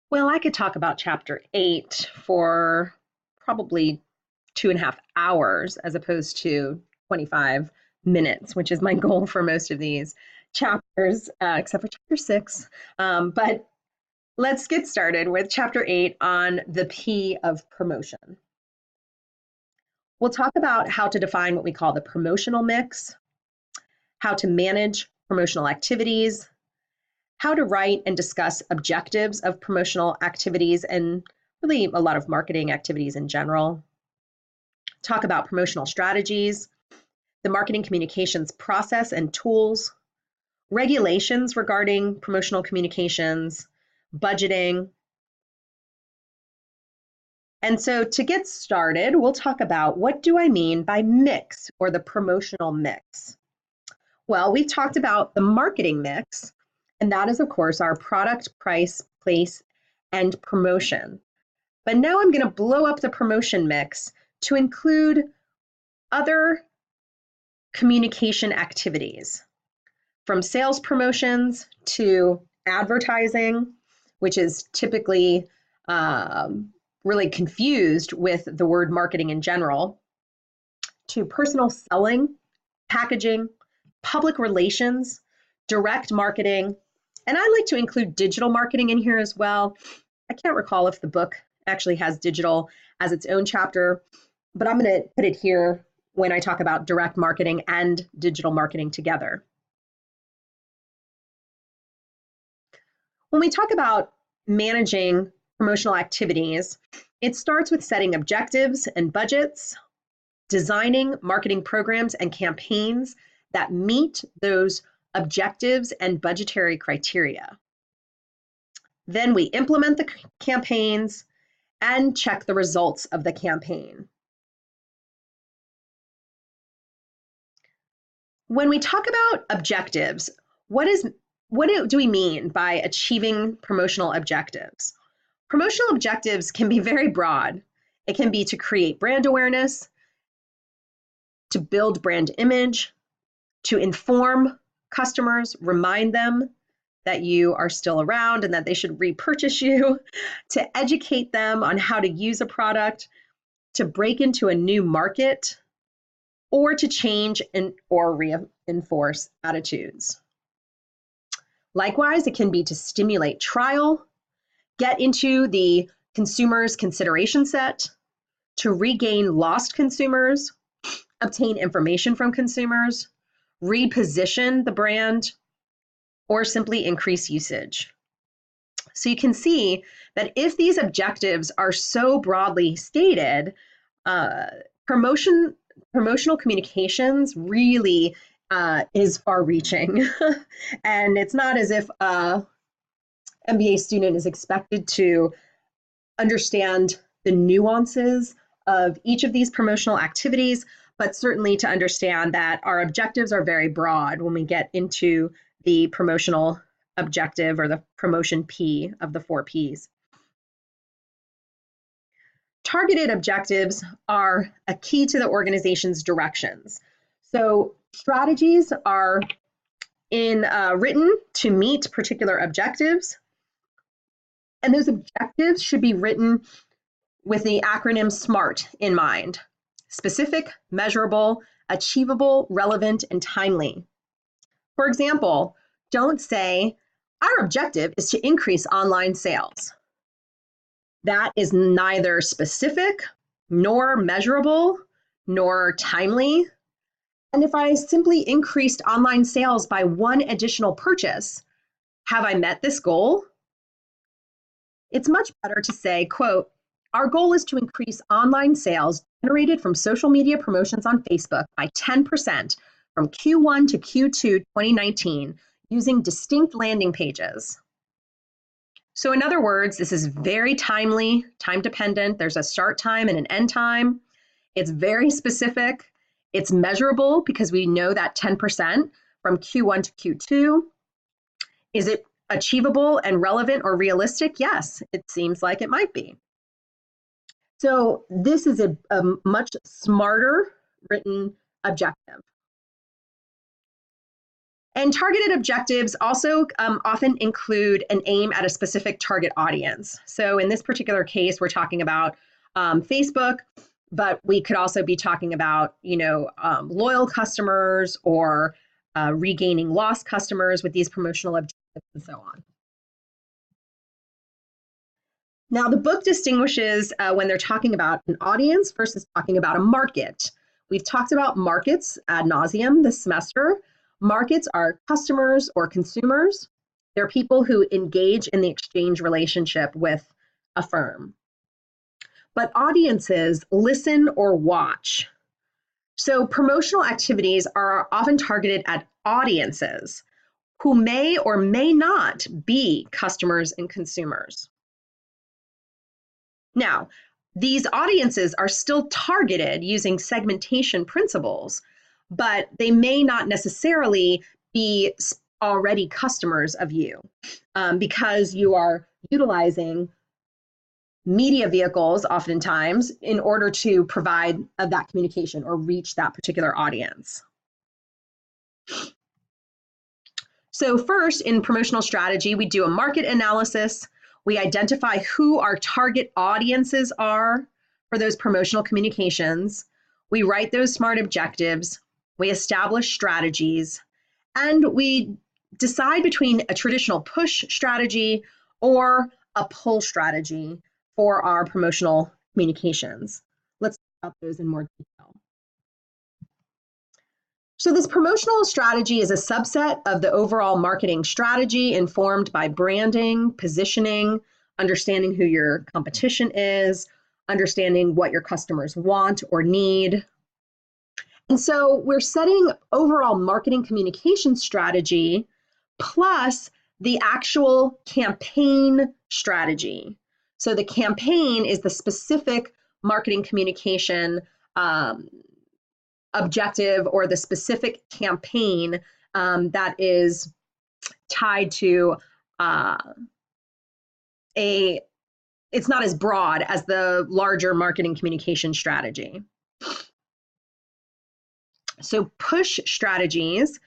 Well, I could talk about chapter 8 for probably 2.5 hours as opposed to 25 minutes, which is my goal for most of these chapters, except for chapter 6. But let's get started with chapter 8 on the P of promotion. We'll talk about how to define what we call the promotional mix, how to manage promotional activities, how to write and discuss objectives of promotional activities, and really a lot of marketing activities in general. Talk about promotional strategies, the marketing communications process and tools, regulations regarding promotional communications, budgeting. And so to get started, we'll talk about what do I mean by mix or the promotional mix. Well, we talked about the marketing mix, and that is, of course, our product, price, place, and promotion. But now I'm going to blow up the promotion mix to include other communication activities, from sales promotions to advertising, which is typically really confused with the word marketing in general, to personal selling, packaging, public relations, direct marketing, and I like to include digital marketing in here as well. I can't recall if the book actually has digital as its own chapter, but I'm going to put it here when I talk about direct marketing and digital marketing together. When we talk about managing promotional activities, it starts with setting objectives and budgets, designing marketing programs and campaigns that meet those objectives and budgetary criteria. Then we implement the campaigns and check the results of the campaign. When we talk about objectives, what do we mean by achieving promotional objectives? Promotional objectives can be very broad. It can be to create brand awareness, to build brand image, to inform customers, remind them that you are still around and that they should repurchase you, to educate them on how to use a product, to break into a new market, or to change or reinforce attitudes. Likewise, it can be to stimulate trial, get into the consumer's consideration set, to regain lost consumers, obtain information from consumers, reposition the brand, or simply increase usage. So you can see that if these objectives are so broadly stated, promotional communications really is far-reaching. And it's not as if an MBA student is expected to understand the nuances of each of these promotional activities, but certainly to understand that our objectives are very broad when we get into the promotional objective or the promotion P of the 4 Ps. Targeted objectives are a key to the organization's directions. So strategies are written to meet particular objectives, and those objectives should be written with the acronym SMART in mind: specific, measurable, achievable, relevant, and timely. For example, don't say, our objective is to increase online sales. That is neither specific, nor measurable, nor timely. And if I simply increased online sales by 1 additional purchase, have I met this goal? It's much better to say, quote, our goal is to increase online sales generated from social media promotions on Facebook by 10% from Q1 to Q2 2019 using distinct landing pages. So in other words, this is very timely, time dependent. There's a start time and an end time. It's very specific. It's measurable because we know that 10% from Q1 to Q2. Is it achievable and relevant or realistic? Yes, it seems like it might be. So this is a much smarter written objective. And targeted objectives also often include an aim at a specific target audience. So in this particular case, we're talking about Facebook, but we could also be talking about, loyal customers or regaining lost customers with these promotional objectives and so on. Now, the book distinguishes when they're talking about an audience versus talking about a market. We've talked about markets ad nauseum this semester. Markets are customers or consumers. They're people who engage in the exchange relationship with a firm. But audiences listen or watch. So promotional activities are often targeted at audiences who may or may not be customers and consumers. Now, these audiences are still targeted using segmentation principles, but they may not necessarily be already customers of you because you are utilizing media vehicles oftentimes in order to provide that communication or reach that particular audience. So first, in promotional strategy, we do a market analysis. We identify who our target audiences are for those promotional communications. We write those SMART objectives. We establish strategies, and we decide between a traditional push strategy or a pull strategy for our promotional communications. Let's talk about those in more detail. So this promotional strategy is a subset of the overall marketing strategy informed by branding, positioning, understanding who your competition is, understanding what your customers want or need. And so we're setting overall marketing communication strategy plus the actual campaign strategy. So the campaign is the specific marketing communication objective or the specific campaign that is tied to it's not as broad as the larger marketing communication strategy. So push strategies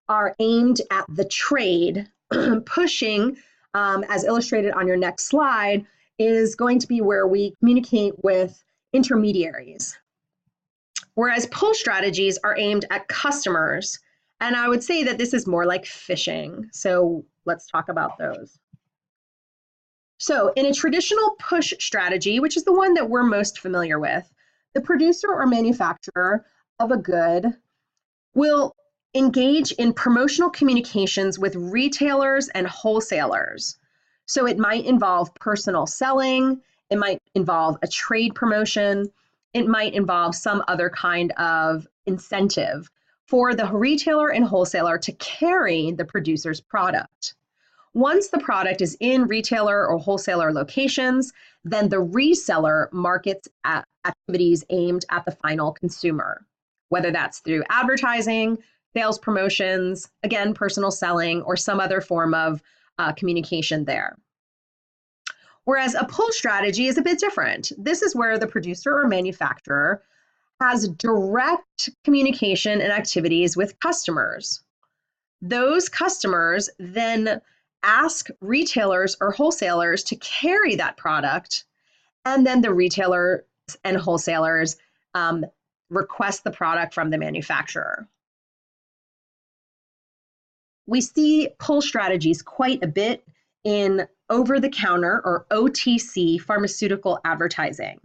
are aimed at the trade. Pushing, as illustrated on your next slide, is going to be where we communicate with intermediaries. Whereas pull strategies are aimed at customers. And I would say that this is more like fishing. So let's talk about those. So in a traditional push strategy, which is the one that we're most familiar with, the producer or manufacturer of a good will engage in promotional communications with retailers and wholesalers. So it might involve personal selling, it might involve a trade promotion, it might involve some other kind of incentive for the retailer and wholesaler to carry the producer's product. Once the product is in retailer or wholesaler locations, then the reseller markets activities aimed at the final consumer, whether that's through advertising, sales promotions, again, personal selling, or some other form of communication there. Whereas a pull strategy is a bit different. This is where the producer or manufacturer has direct communication and activities with customers. Those customers then ask retailers or wholesalers to carry that product, and then the retailers and wholesalers request the product from the manufacturer. We see pull strategies quite a bit in over-the-counter or OTC pharmaceutical advertising.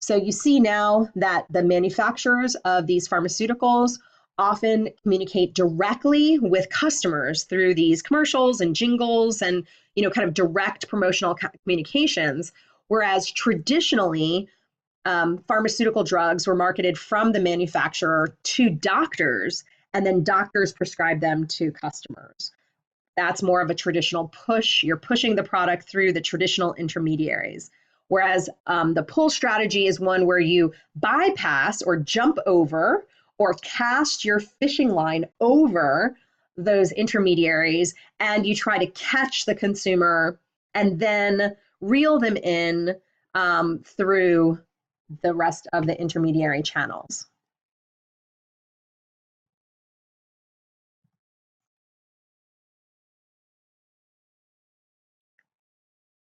So you see now that the manufacturers of these pharmaceuticals often communicate directly with customers through these commercials and jingles and kind of direct promotional communications, whereas traditionally pharmaceutical drugs were marketed from the manufacturer to doctors, and then doctors prescribe them to customers. That's more of a traditional push. You're pushing the product through the traditional intermediaries. Whereas the pull strategy is one where you bypass or jump over or cast your fishing line over those intermediaries, and you try to catch the consumer and then reel them in through the rest of the intermediary channels.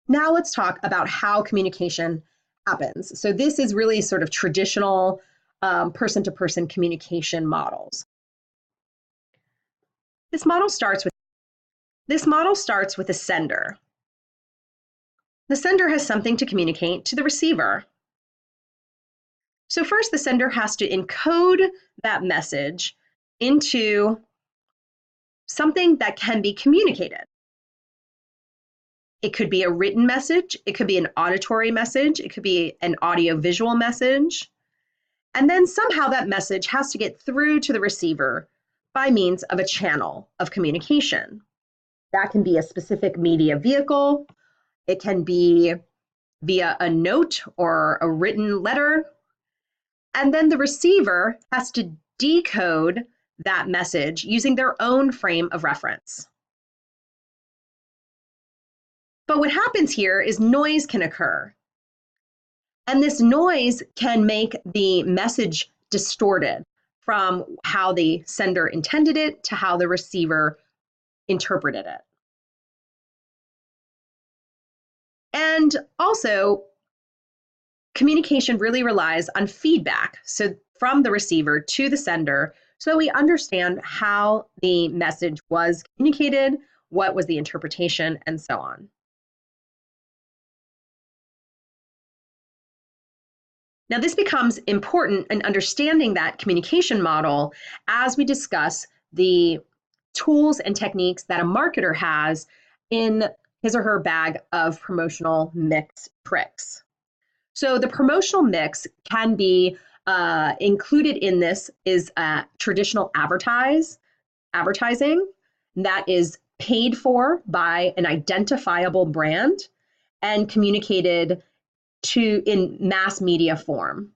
Now let's talk about how communication happens. So this is really sort of traditional person-to-person communication models. This model starts with a sender. The sender has something to communicate to the receiver. So first, the sender has to encode that message into something that can be communicated. It could be a written message, it could be an auditory message, it could be an audio-visual message, and then somehow that message has to get through to the receiver by means of a channel of communication. That can be a specific media vehicle, it can be via a note or a written letter, and then the receiver has to decode that message using their own frame of reference. But what happens here is noise can occur. And this noise can make the message distorted from how the sender intended it to how the receiver interpreted it. And also, communication really relies on feedback, so from the receiver to the sender, so we understand how the message was communicated, what was the interpretation, and so on. Now, this becomes important in understanding that communication model as we discuss the tools and techniques that a marketer has in his or her bag of promotional mix tricks. So the promotional mix can be included in this is traditional advertising that is paid for by an identifiable brand and communicated in mass media form,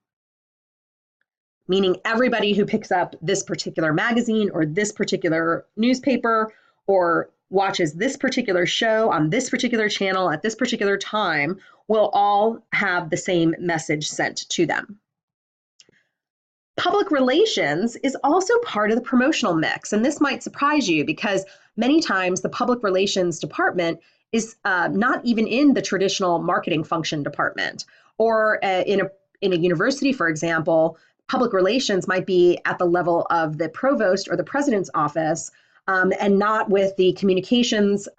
meaning everybody who picks up this particular magazine or this particular newspaper or watches this particular show on this particular channel at this particular time will all have the same message sent to them. Public relations is also part of the promotional mix, and this might surprise you because many times the public relations department is not even in the traditional marketing function department, or in a university, for example, public relations might be at the level of the provost or the president's office, and not with the communications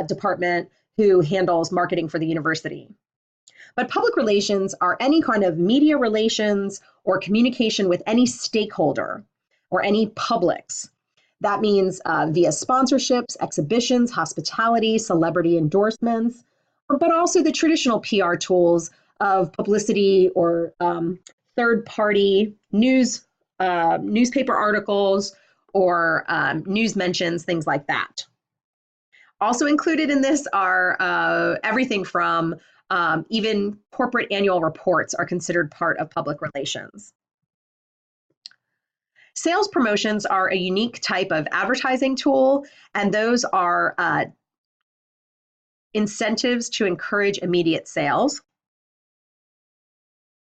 department who handles marketing for the university. But public relations are any kind of media relations or communication with any stakeholder or any publics. That means via sponsorships, exhibitions, hospitality, celebrity endorsements, but also the traditional PR tools of publicity or third-party newspaper articles or news mentions, things like that. Also included in this are everything from even corporate annual reports are considered part of public relations. Sales promotions are a unique type of advertising tool, and those are incentives to encourage immediate sales.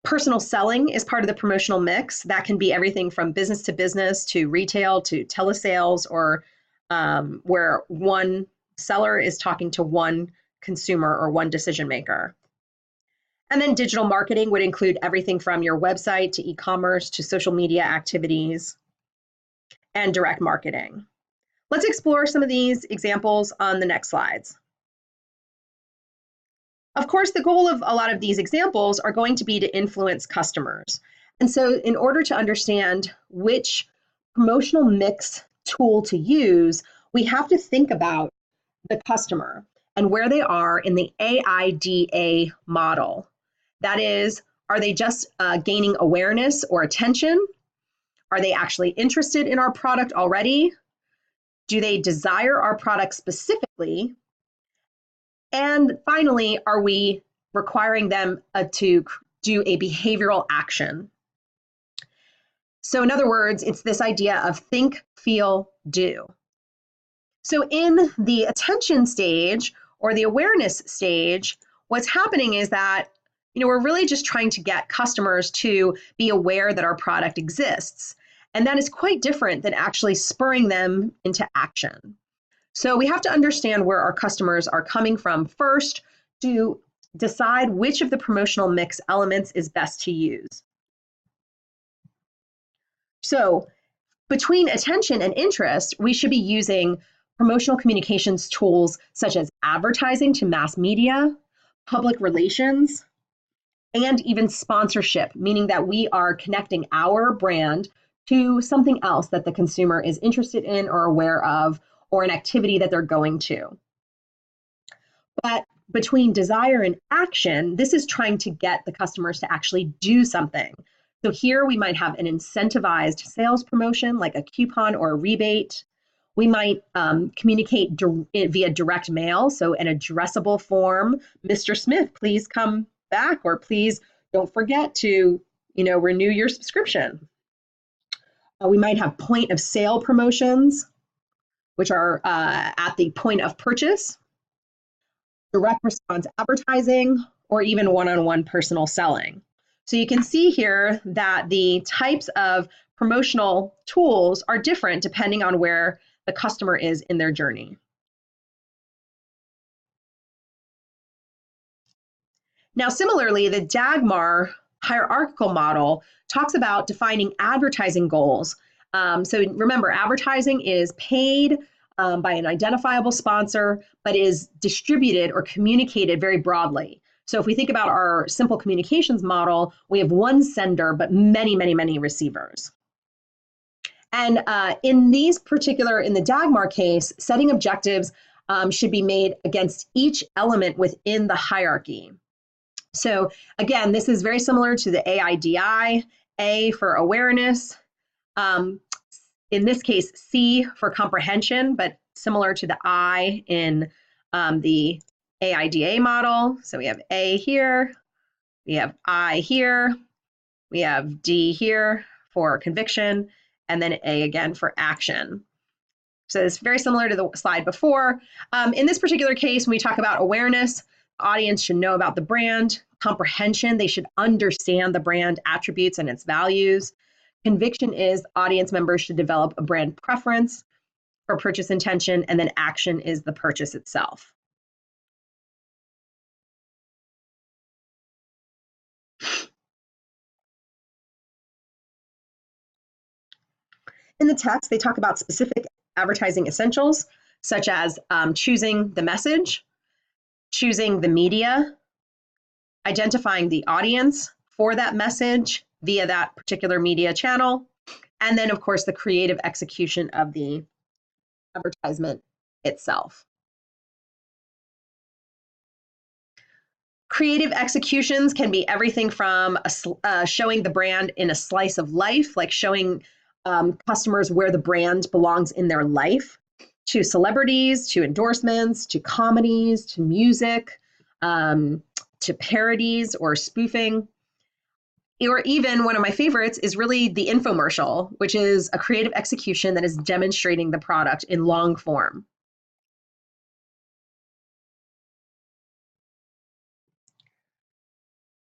Personal selling is part of the promotional mix. That can be everything from business to retail to telesales, or where one seller is talking to one consumer or one decision maker. And then digital marketing would include everything from your website to e-commerce to social media activities and direct marketing. Let's explore some of these examples on the next slides. Of course, the goal of a lot of these examples are going to be to influence customers. And so in order to understand which promotional mix tool to use, we have to think about the customer and where they are in the AIDA model. That is, are they just gaining awareness or attention? Are they actually interested in our product already? Do they desire our product specifically? And finally, are we requiring them to do a behavioral action? So in other words, it's this idea of think, feel, do. So in the attention stage or the awareness stage, what's happening is that we're really just trying to get customers to be aware that our product exists. And that is quite different than actually spurring them into action. So we have to understand where our customers are coming from first to decide which of the promotional mix elements is best to use. So between attention and interest, we should be using promotional communications tools such as advertising to mass media, public relations, and even sponsorship, meaning that we are connecting our brand to something else that the consumer is interested in or aware of, or an activity that they're going to. But between desire and action, this is trying to get the customers to actually do something. So here we might have an incentivized sales promotion like a coupon or a rebate. We might communicate via direct mail, so an addressable form. Mr. Smith, please come back, or please don't forget to renew your subscription. We might have point of sale promotions, which are at the point of purchase, direct response advertising, or even one-on-one personal selling. So you can see here that the types of promotional tools are different depending on where the customer is in their journey. Now, similarly, the Dagmar hierarchical model talks about defining advertising goals. So remember, advertising is paid by an identifiable sponsor, but is distributed or communicated very broadly. So if we think about our simple communications model, we have one sender, but many, many, many receivers. And in the Dagmar case, setting objectives should be made against each element within the hierarchy. So again, this is very similar to the AIDI, A for awareness, in this case, C for comprehension, but similar to the I in the AIDA model. So we have A here, we have I here, we have D here for conviction, and then A again for action. So it's very similar to the slide before. In this particular case, when we talk about awareness, the audience should know about the brand. Comprehension, they should understand the brand attributes and its values. Conviction is audience members should develop a brand preference for purchase intention, and then action is the purchase itself. In the text, they talk about specific advertising essentials, such as choosing the message, choosing the media, identifying the audience for that message via that particular media channel, and then, of course, the creative execution of the advertisement itself. Creative executions can be everything from showing the brand in a slice of life, like showing customers where the brand belongs in their life, to celebrities, to endorsements, to comedies, to music, to parodies or spoofing. Or even one of my favorites is really the infomercial, which is a creative execution that is demonstrating the product in long form.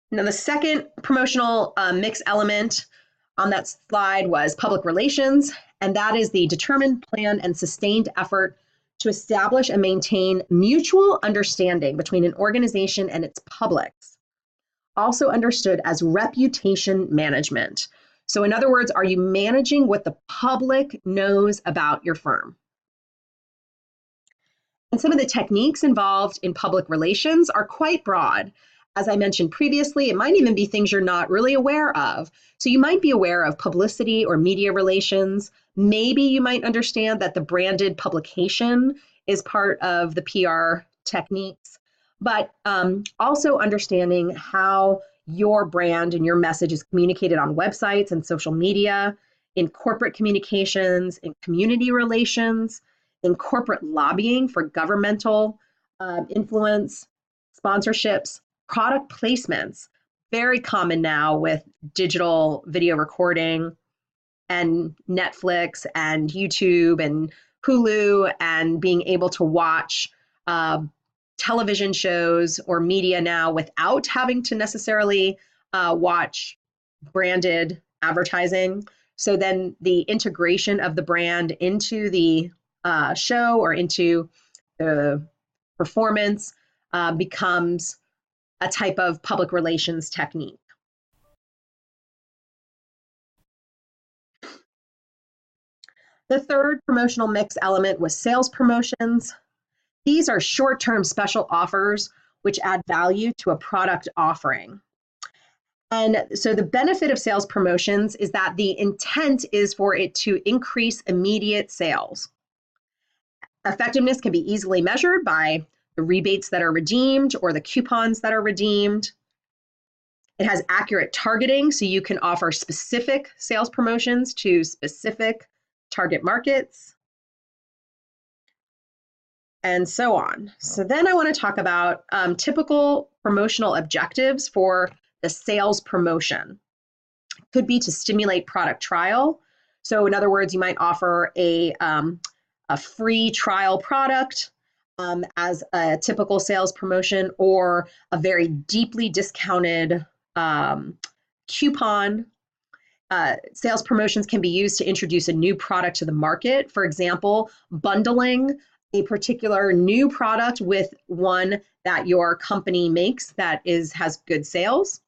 Now, the second promotional mix element on that slide was public relations, and that is the determined, planned, and sustained effort to establish and maintain mutual understanding between an organization and its publics, also understood as reputation management. So in other words, are you managing what the public knows about your firm? And some of the techniques involved in public relations are quite broad. As I mentioned previously, it might even be things you're not really aware of. So you might be aware of publicity or media relations. Maybe you might understand that the branded publication is part of the PR techniques, but also understanding how your brand and your message is communicated on websites and social media, in corporate communications, in community relations, in corporate lobbying for governmental influence, sponsorships, product placements, very common now with digital video recording and Netflix and YouTube and Hulu, and being able to watch television shows or media now without having to necessarily watch branded advertising. So then the integration of the brand into the show or into the performance becomes a type of public relations technique. The third promotional mix element was sales promotions. These are short-term special offers which add value to a product offering. And so the benefit of sales promotions is that the intent is for it to increase immediate sales. Effectiveness can be easily measured by the rebates that are redeemed or the coupons that are redeemed. It has accurate targeting, so you can offer specific sales promotions to specific target markets, and so on. So then I want to talk about typical promotional objectives for the sales promotion. It could be to stimulate product trial. So in other words, you might offer a free trial product as a typical sales promotion, or a very deeply discounted coupon. Sales promotions can be used to introduce a new product to the market. For example, bundling a particular new product with one that your company makes that has good sales.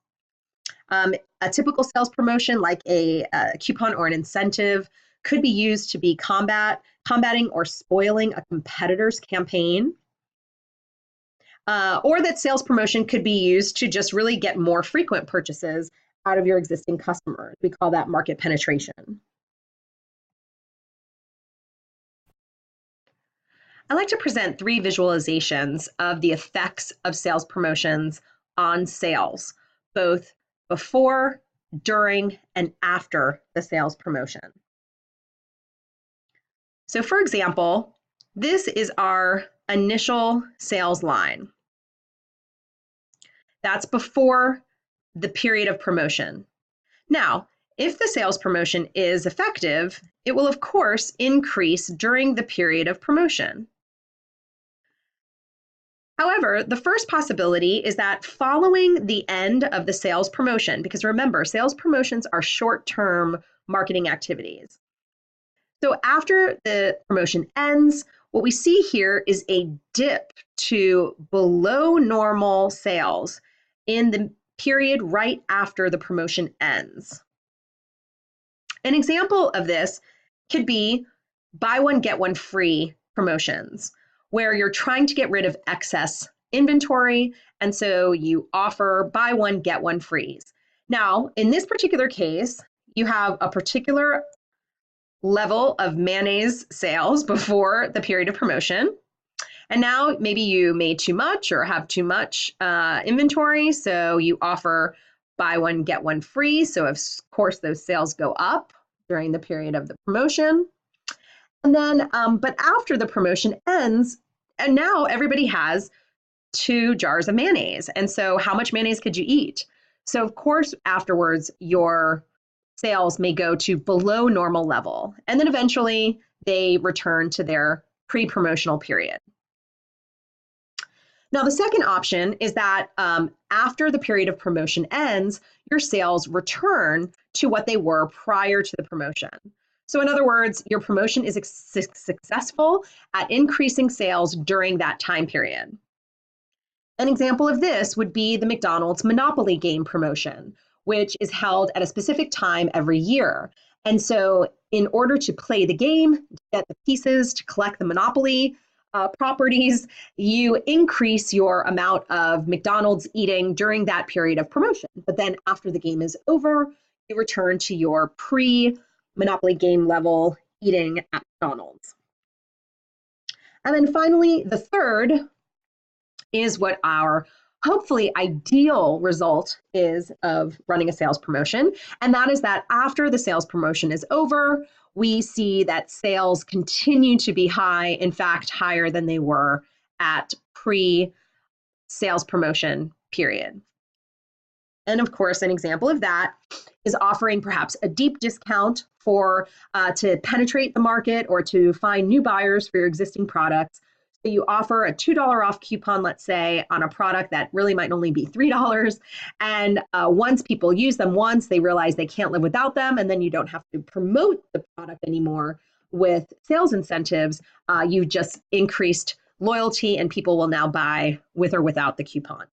A typical sales promotion, like a coupon or an incentive, could be used to be combating or spoiling a competitor's campaign. Or that sales promotion could be used to just really get more frequent purchases out of your existing customers. We call that market penetration. I like to present 3 visualizations of the effects of sales promotions on sales, both before, during, and after the sales promotion. So for example, this is our initial sales line. That's before the period of promotion. Now, if the sales promotion is effective, it will of course increase during the period of promotion. However, the first possibility is that following the end of the sales promotion, because remember, sales promotions are short-term marketing activities. So after the promotion ends, what we see here is a dip to below normal sales in the period right after the promotion ends. An example of this could be buy one, get one free promotions, where you're trying to get rid of excess inventory, and so you offer buy one, get one free. Now, in this particular case, you have a particular level of mayonnaise sales before the period of promotion. And now maybe you made too much or have too much inventory, so you offer buy one, get one free. So of course those sales go up during the period of the promotion. And then, but after the promotion ends, and now everybody has 2 jars of mayonnaise. And so how much mayonnaise could you eat? So of course, afterwards, your sales may go to below normal level. And then eventually they return to their pre-promotional period. Now, the second option is that after the period of promotion ends, your sales return to what they were prior to the promotion. So in other words, your promotion is successful at increasing sales during that time period. An example of this would be the McDonald's Monopoly game promotion, which is held at a specific time every year. And so in order to play the game, to get the pieces, to collect the Monopoly properties, you increase your amount of McDonald's eating during that period of promotion. But then after the game is over, you return to your pre-Monopoly game level eating at McDonald's. And then finally, the third is what our hopefully ideal result is of running a sales promotion. And that is that after the sales promotion is over, we see that sales continue to be high, in fact, higher than they were at pre-sales promotion period. And of course, an example of that is offering perhaps a deep discount for to penetrate the market or to find new buyers for your existing products. So you offer a $2 off coupon, let's say, on a product that really might only be $3. And once people use them once, they realize they can't live without them, and then you don't have to promote the product anymore. with sales incentives, you just increased loyalty and people will now buy with or without the coupon.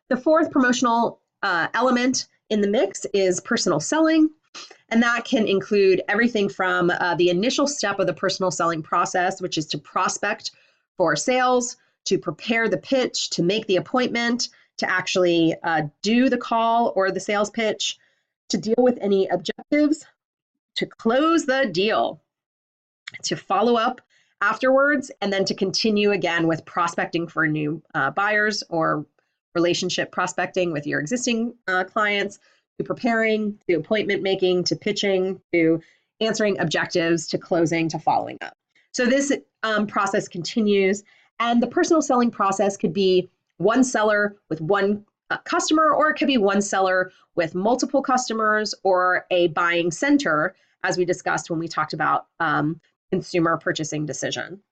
The fourth promotional element in the mix is personal selling. And that can include everything from the initial step of the personal selling process, which is to prospect for sales, to prepare the pitch, to make the appointment, to actually do the call or the sales pitch, to deal with any objectives, to close the deal, to follow up afterwards, and then to continue again with prospecting for new buyers or relationship prospecting with your existing clients, to preparing, to appointment making, to pitching, to answering objectives, to closing, to following up. So this process continues, and the personal selling process could be one seller with one customer, or it could be one seller with multiple customers, or a buying center, as we discussed when we talked about consumer purchasing decision.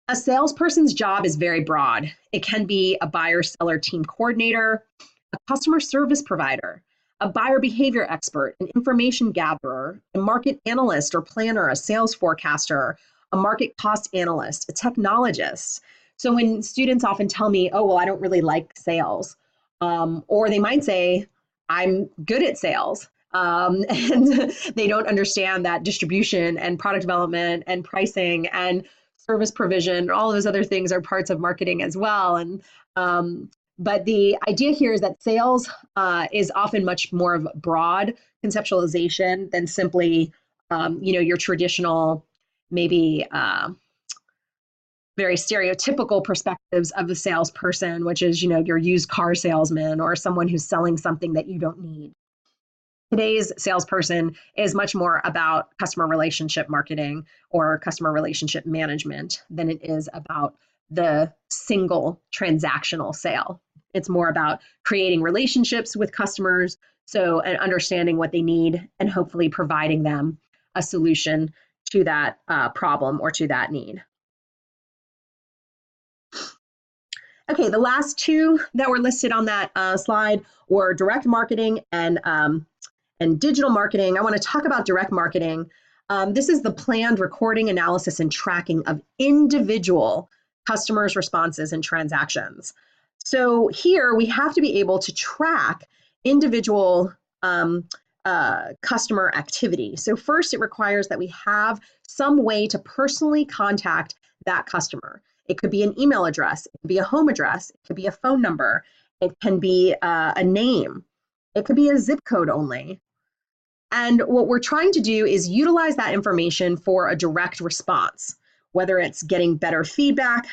A salesperson's job is very broad. It can be a buyer-seller team coordinator, a customer service provider, a buyer behavior expert, an information gatherer, a market analyst or planner, a sales forecaster, a market cost analyst, a technologist. So when students often tell me, oh, well, I don't really like sales, or they might say, I'm good at sales, and they don't understand that distribution and product development and pricing and service provision, all those other things are parts of marketing as well. And but the idea here is that sales is often much more of a broad conceptualization than simply, your traditional, maybe very stereotypical perspectives of the salesperson, which is, your used car salesman or someone who's selling something that you don't need. Today's salesperson is much more about customer relationship marketing or customer relationship management than it is about the single transactional sale. It's more about creating relationships with customers, and understanding what they need and hopefully providing them a solution to that problem or to that need. Okay, the last two that were listed on that slide were direct marketing and digital marketing. I want to talk about direct marketing. This is the planned recording, analysis, and tracking of individual customers' responses and transactions. So here we have to be able to track individual customer activity. So first, it requires that we have some way to personally contact that customer. It could be an email address, it could be a home address, it could be a phone number, it can be a name, it could be a zip code only. And what we're trying to do is utilize that information for a direct response, whether it's getting better feedback.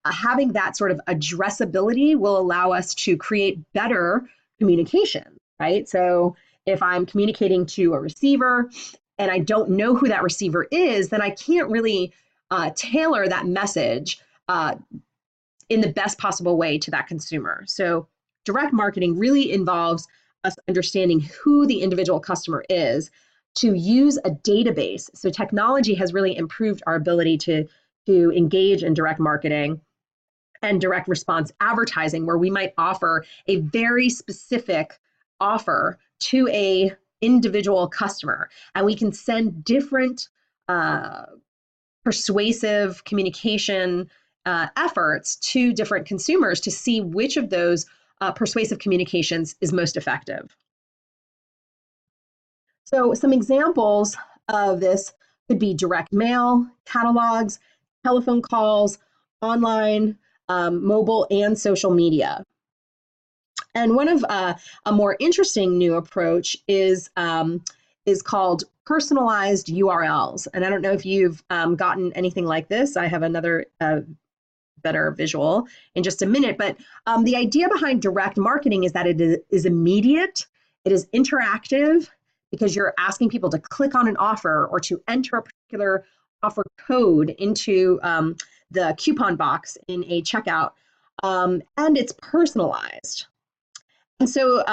Having that sort of addressability will allow us to create better communication, right? So if I'm communicating to a receiver and I don't know who that receiver is, then I can't really tailor that message in the best possible way to that consumer. So direct marketing really involves us understanding who the individual customer is, to use a database. So technology has really improved our ability to engage in direct marketing and direct response advertising, where we might offer a very specific offer to a individual customer, and we can send different persuasive communication efforts to different consumers to see which of those persuasive communications is most effective. So some examples of this could be direct mail, catalogs, telephone calls, online, mobile, and social media. And one of a more interesting new approach is called personalized URLs. And I don't know if you've gotten anything like this. I have another better visual in just a minute, but the idea behind direct marketing is that it is immediate, it is interactive, because you're asking people to click on an offer or to enter a particular offer code into the coupon box in a checkout, and it's personalized. And so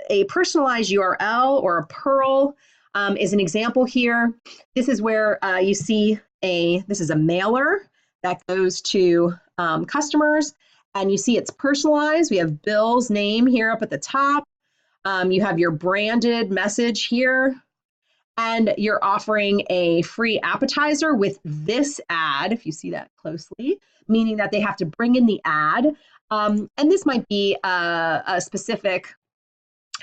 a personalized URL or a PURL is an example here. This is where you see this is a mailer that goes to customers, And you see it's personalized. We have Bill's name here up at the top. You have your branded message here. And you're offering a free appetizer with this ad, if you see that closely, meaning that they have to bring in the ad. And this might be a specific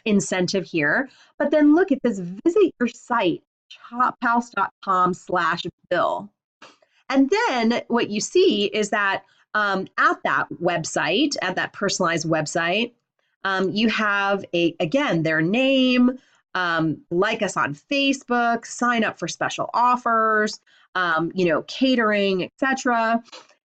incentive here. But then look, it says visit your site, chophouse.com/bill. And then what you see is that at that website, at that personalized website, you have again, their name, like us on Facebook, sign up for special offers, catering, etc.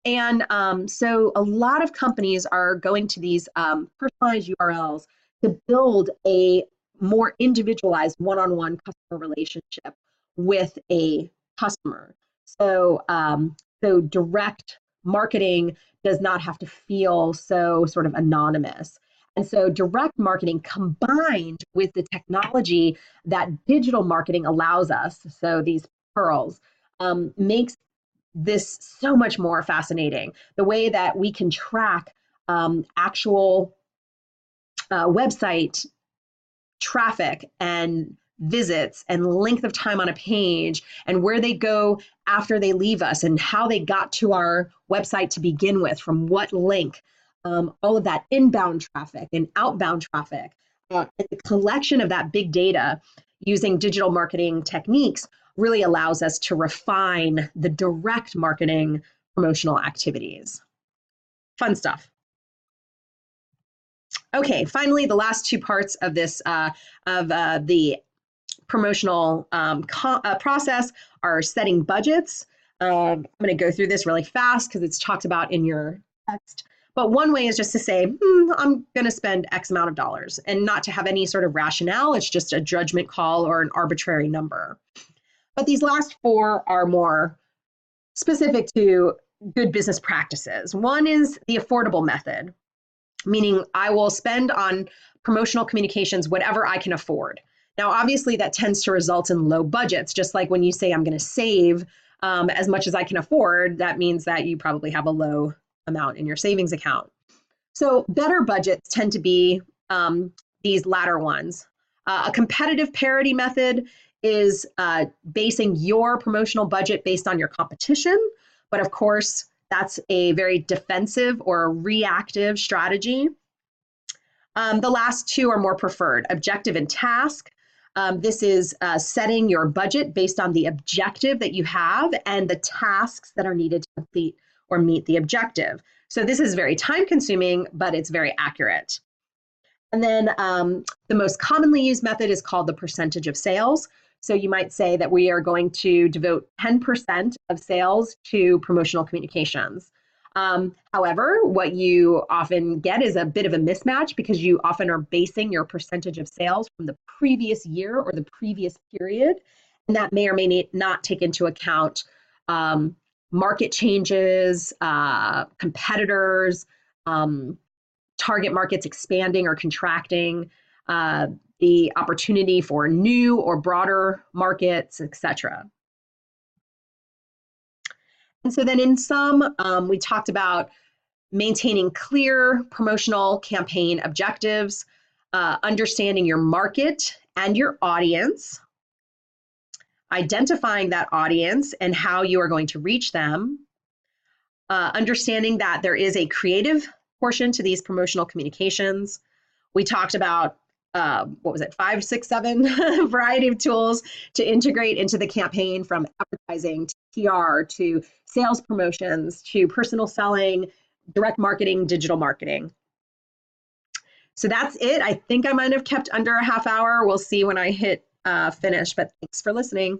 And so a lot of companies are going to these personalized URLs to build a more individualized one-on-one customer relationship with a customer. So, so direct marketing does not have to feel so sort of anonymous. And so direct marketing combined with the technology that digital marketing allows us, so these pearls, makes this so much more fascinating. The way that we can track actual website traffic and visits and length of time on a page and where they go after they leave us and how they got to our website to begin with, from what link, all of that inbound traffic and outbound traffic, and the collection of that big data using digital marketing techniques really allows us to refine the direct marketing promotional activities. Fun stuff. Okay, finally, the last two parts of this, the promotional process are setting budgets. I'm going to go through this really fast because it's talked about in your text. But one way is just to say, I'm going to spend X amount of dollars, and not to have any sort of rationale. It's just a judgment call or an arbitrary number. But these last four are more specific to good business practices. One is the affordable method, meaning I will spend on promotional communications whatever I can afford. Now, obviously, that tends to result in low budgets. Just like when you say I'm going to save as much as I can afford, that means that you probably have a low amount in your savings account. So better budgets tend to be these latter ones. A competitive parity method is basing your promotional budget based on your competition. But of course, that's a very defensive or reactive strategy. The last two are more preferred, objective and task. This is setting your budget based on the objective that you have and the tasks that are needed to complete or meet the objective. So this is very time consuming, but it's very accurate. And then the most commonly used method is called the percentage of sales. So you might say that we are going to devote 10% of sales to promotional communications. However, what you often get is a bit of a mismatch because you often are basing your percentage of sales from the previous year or the previous period. And that may or may not take into account market changes, competitors, target markets expanding or contracting, the opportunity for new or broader markets, etc. And so then in sum, we talked about maintaining clear promotional campaign objectives, understanding your market and your audience, identifying that audience and how you are going to reach them, understanding that there is a creative portion to these promotional communications. We talked about, 5, 6, 7 variety of tools to integrate into the campaign, from advertising to PR to sales promotions to personal selling, direct marketing, digital marketing. So that's it. I think I might have kept under a half hour. We'll see when I hit finish, but thanks for listening.